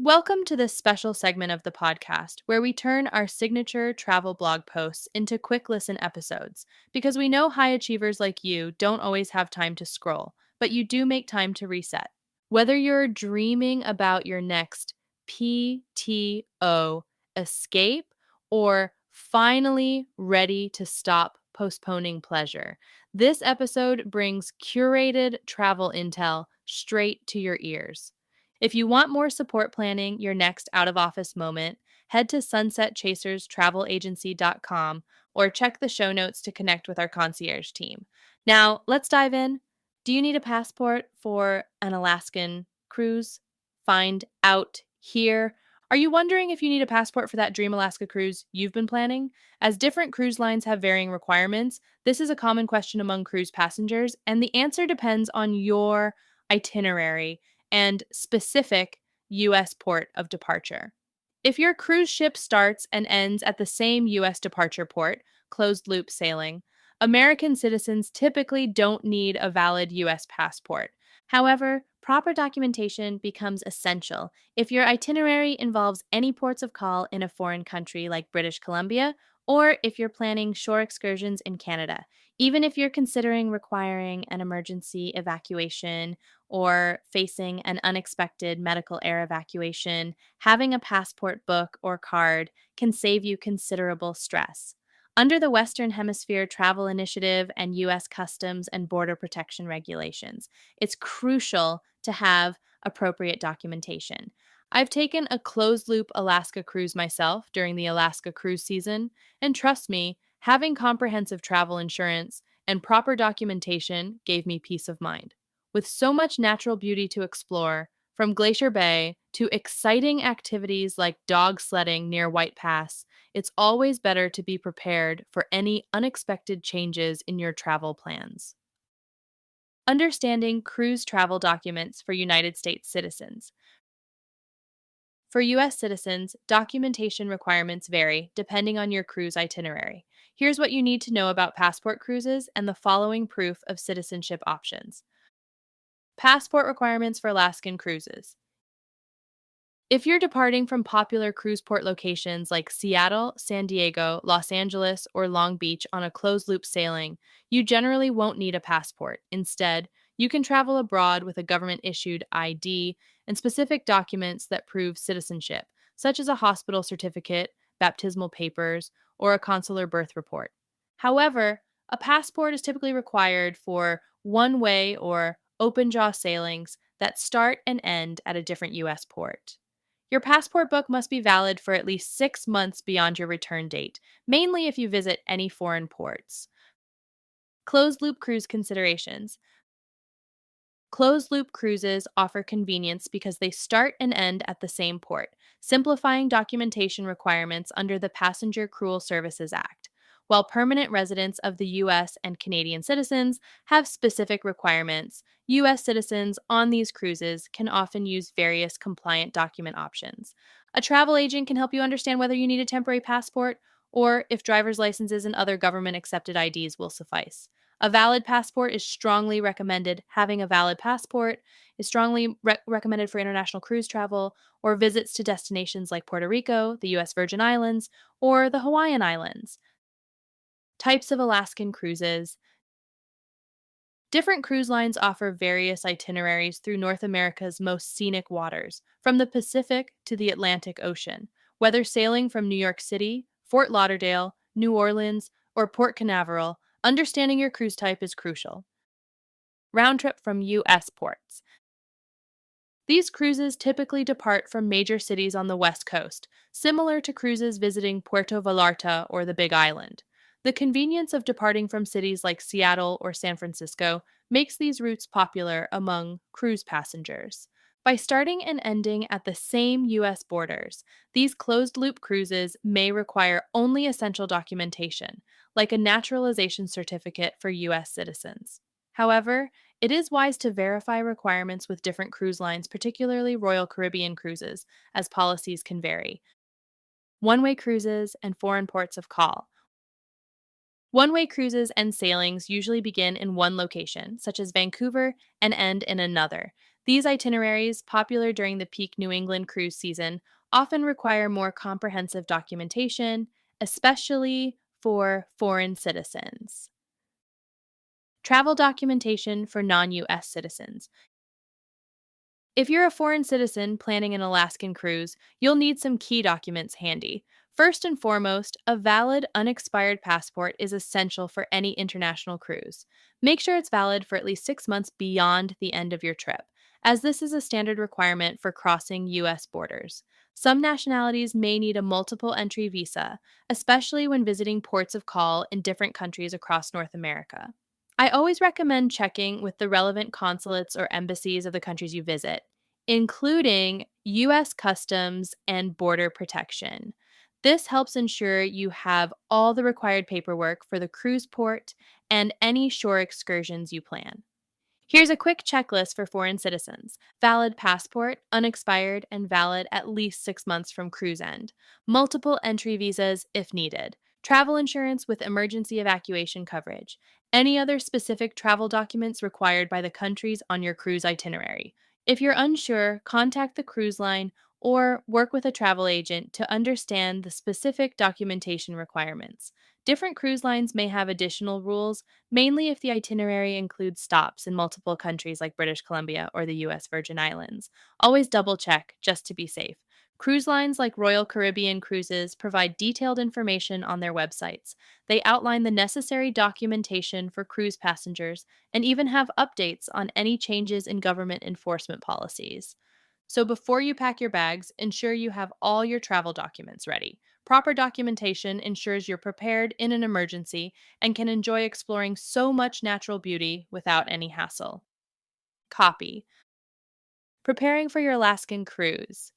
Welcome to this special segment of the podcast where we turn our signature travel blog posts into quick listen episodes because we know high achievers like you don't always have time to scroll, but you do make time to reset. Whether you're dreaming about your next PTO escape or finally ready to stop postponing pleasure, this episode brings curated travel intel straight to your ears. If you want more support planning your next out of office moment, head to sunsetchaserstravelagency.com or check the show notes to connect with our concierge team. Now, let's dive in. Do you need a passport for an Alaskan cruise? Find out here. Are you wondering if you need a passport for that Dream Alaska cruise you've been planning? As different cruise lines have varying requirements, this is a common question among cruise passengers, and the answer depends on your itinerary and specific U.S. port of departure. If your cruise ship starts and ends at the same U.S. departure port, closed loop sailing, American citizens typically don't need a valid U.S. passport. However, proper documentation becomes essential if your itinerary involves any ports of call in a foreign country like British Columbia, or if you're planning shore excursions in Canada. Even if you're considering requiring an emergency evacuation or facing an unexpected medical air evacuation, having a passport book or card can save you considerable stress. Under the Western Hemisphere Travel Initiative and U.S. Customs and Border Protection regulations, it's crucial to have appropriate documentation. I've taken a closed loop Alaska cruise myself during the Alaska cruise season, and trust me, having comprehensive travel insurance and proper documentation gave me peace of mind. With so much natural beauty to explore, from Glacier Bay to exciting activities like dog sledding near White Pass, it's always better to be prepared for any unexpected changes in your travel plans. Understanding cruise travel documents for United States citizens. For U.S. citizens, documentation requirements vary depending on your cruise itinerary. Here's what you need to know about passport cruises and the following proof of citizenship options. Passport requirements for Alaskan cruises. If you're departing from popular cruise port locations like Seattle, San Diego, Los Angeles, or Long Beach on a closed loop sailing, you generally won't need a passport. Instead, you can travel abroad with a government issued ID and specific documents that prove citizenship, such as a hospital certificate, baptismal papers, or a consular birth report. However, a passport is typically required for one way or open jaw sailings that start and end at a different U.S. port. Your passport book must be valid for at least 6 months beyond your return date, mainly if you visit any foreign ports. Closed loop cruise considerations. Closed loop cruises offer convenience because they start and end at the same port, simplifying documentation requirements under the Passenger Cruel Services Act. While permanent residents of the U.S. and Canadian citizens have specific requirements, U.S. citizens on these cruises can often use various compliant document options. A travel agent can help you understand whether you need a temporary passport or if driver's licenses and other government accepted IDs will suffice. A valid passport is strongly recommended. Having a valid passport is strongly recommended for international cruise travel or visits to destinations like Puerto Rico, the U.S. Virgin Islands, or the Hawaiian Islands. Types of Alaskan cruises. Different cruise lines offer various itineraries through North America's most scenic waters, from the Pacific to the Atlantic Ocean. Whether sailing from New York City, Fort Lauderdale, New Orleans, or Port Canaveral, understanding your cruise type is crucial. Round trip from U.S. ports. These cruises typically depart from major cities on the West Coast, similar to cruises visiting Puerto Vallarta or the Big Island. The convenience of departing from cities like Seattle or San Francisco makes these routes popular among cruise passengers. By starting and ending at the same U.S. borders, these closed-loop cruises may require only essential documentation, like a naturalization certificate for U.S. citizens. However, it is wise to verify requirements with different cruise lines, particularly Royal Caribbean cruises, as policies can vary. One-way cruises and foreign ports of call. One-way cruises and sailings usually begin in one location, such as Vancouver, and end in another. These itineraries, popular during the peak New England cruise season, often require more comprehensive documentation, especially for foreign citizens. Travel documentation for non US citizens. If you're a foreign citizen planning an Alaskan cruise, you'll need some key documents handy. First and foremost, a valid, unexpired passport is essential for any international cruise. Make sure it's valid for at least 6 months beyond the end of your trip, as this is a standard requirement for crossing U.S. borders. Some nationalities may need a multiple entry visa, especially when visiting ports of call in different countries across North America. I always recommend checking with the relevant consulates or embassies of the countries you visit, including U.S. Customs and Border Protection. This helps ensure you have all the required paperwork for the cruise port and any shore excursions you plan. Here's a quick checklist for foreign citizens: valid passport, unexpired, and valid at least 6 months from cruise end, multiple entry visas if needed, travel insurance with emergency evacuation coverage, any other specific travel documents required by the countries on your cruise itinerary. If you're unsure, contact the cruise line or work with a travel agent to understand the specific documentation requirements. Different cruise lines may have additional rules, mainly if the itinerary includes stops in multiple countries like British Columbia or the U.S. Virgin Islands. Always double check just to be safe. Cruise lines like Royal Caribbean Cruises provide detailed information on their websites. They outline the necessary documentation for cruise passengers and even have updates on any changes in government enforcement policies. So before you pack your bags, ensure you have all your travel documents ready. Proper documentation ensures you're prepared in an emergency and can enjoy exploring so much natural beauty without any hassle. Copy. Preparing for your Alaskan cruise.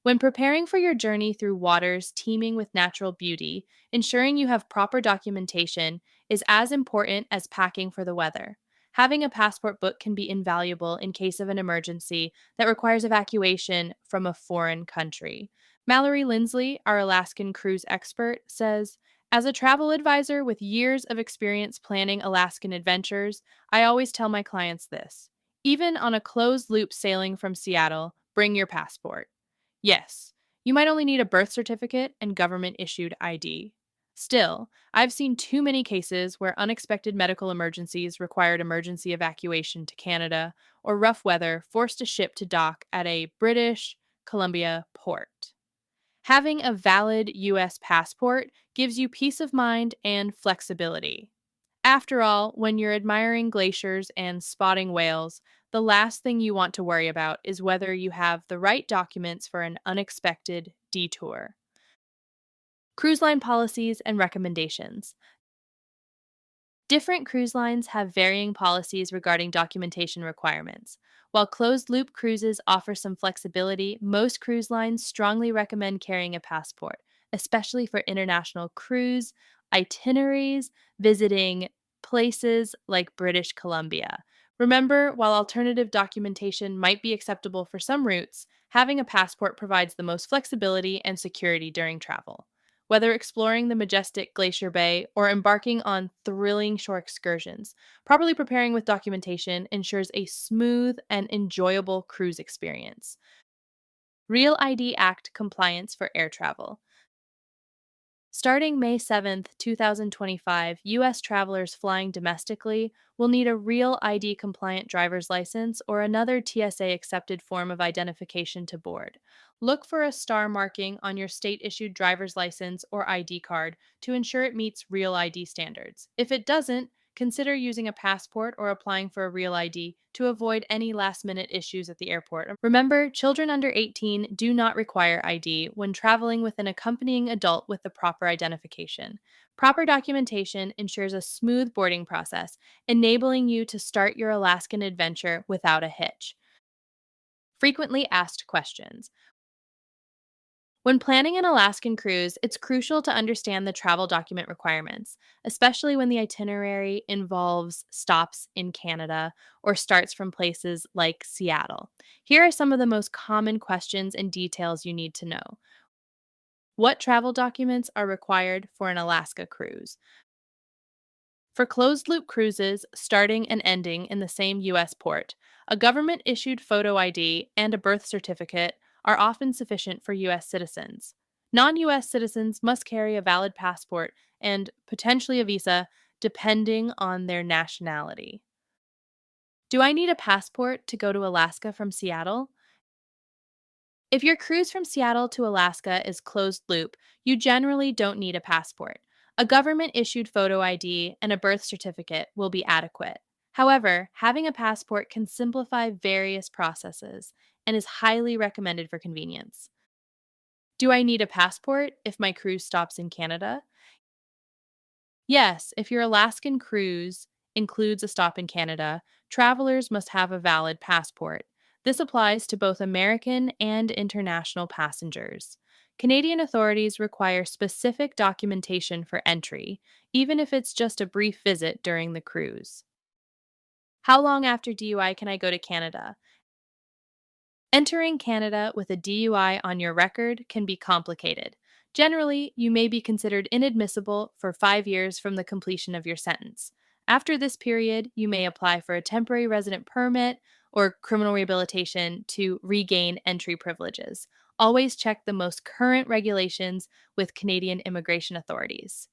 When preparing for your journey through waters teeming with natural beauty, ensuring you have proper documentation is as important as packing for the weather. Having a passport book can be invaluable in case of an emergency that requires evacuation from a foreign country. Mallory Lindsley, our Alaskan cruise expert, says, "As a travel advisor with years of experience planning Alaskan adventures, I always tell my clients this. Even on a closed loop sailing from Seattle, bring your passport. Yes, you might only need a birth certificate and government issued ID. Still, I've seen too many cases where unexpected medical emergencies required emergency evacuation to Canada or rough weather forced a ship to dock at a British Columbia port. Having a valid U.S. passport gives you peace of mind and flexibility. After all, when you're admiring glaciers and spotting whales, the last thing you want to worry about is whether you have the right documents for an unexpected detour." Cruise line policies and recommendations. Different cruise lines have varying policies regarding documentation requirements. While closed loop cruises offer some flexibility, most cruise lines strongly recommend carrying a passport, especially for international cruise itineraries visiting places like British Columbia. Remember, while alternative documentation might be acceptable for some routes, having a passport provides the most flexibility and security during travel. Whether exploring the majestic Glacier Bay or embarking on thrilling shore excursions, properly preparing with documentation ensures a smooth and enjoyable cruise experience. Real ID Act compliance for air travel. Starting May 7th, 2025, U.S. travelers flying domestically will need a Real ID compliant driver's license or another TSA accepted form of identification to board. Look for a star marking on your state issued driver's license or ID card to ensure it meets Real ID standards. If it doesn't, consider using a passport or applying for a Real ID to avoid any last minute issues at the airport. Remember, children under 18 do not require ID when traveling with an accompanying adult with the proper identification. Proper documentation ensures a smooth boarding process, enabling you to start your Alaskan adventure without a hitch. Frequently asked questions. When planning an Alaskan cruise, it's crucial to understand the travel document requirements, especially when the itinerary involves stops in Canada or starts from places like Seattle. Here are some of the most common questions and details you need to know. What travel documents are required for an Alaska cruise? For closed loop cruises starting and ending in the same U.S. port, a government issued photo ID and a birth certificate are often sufficient for U.S. citizens. Non U.S. citizens must carry a valid passport and potentially a visa, depending on their nationality. Do I need a passport to go to Alaska from Seattle? If your cruise from Seattle to Alaska is closed loop, you generally don't need a passport. A government issued photo ID and a birth certificate will be adequate. However, having a passport can simplify various processes and is highly recommended for convenience. Do I need a passport if my cruise stops in Canada? Yes, if your Alaskan cruise includes a stop in Canada, travelers must have a valid passport. This applies to both American and international passengers. Canadian authorities require specific documentation for entry, even if it's just a brief visit during the cruise. How long after DUI can I go to Canada? Entering Canada with a DUI on your record can be complicated. Generally, you may be considered inadmissible for 5 years from the completion of your sentence. After this period, you may apply for a temporary resident permit or criminal rehabilitation to regain entry privileges. Always check the most current regulations with Canadian immigration authorities.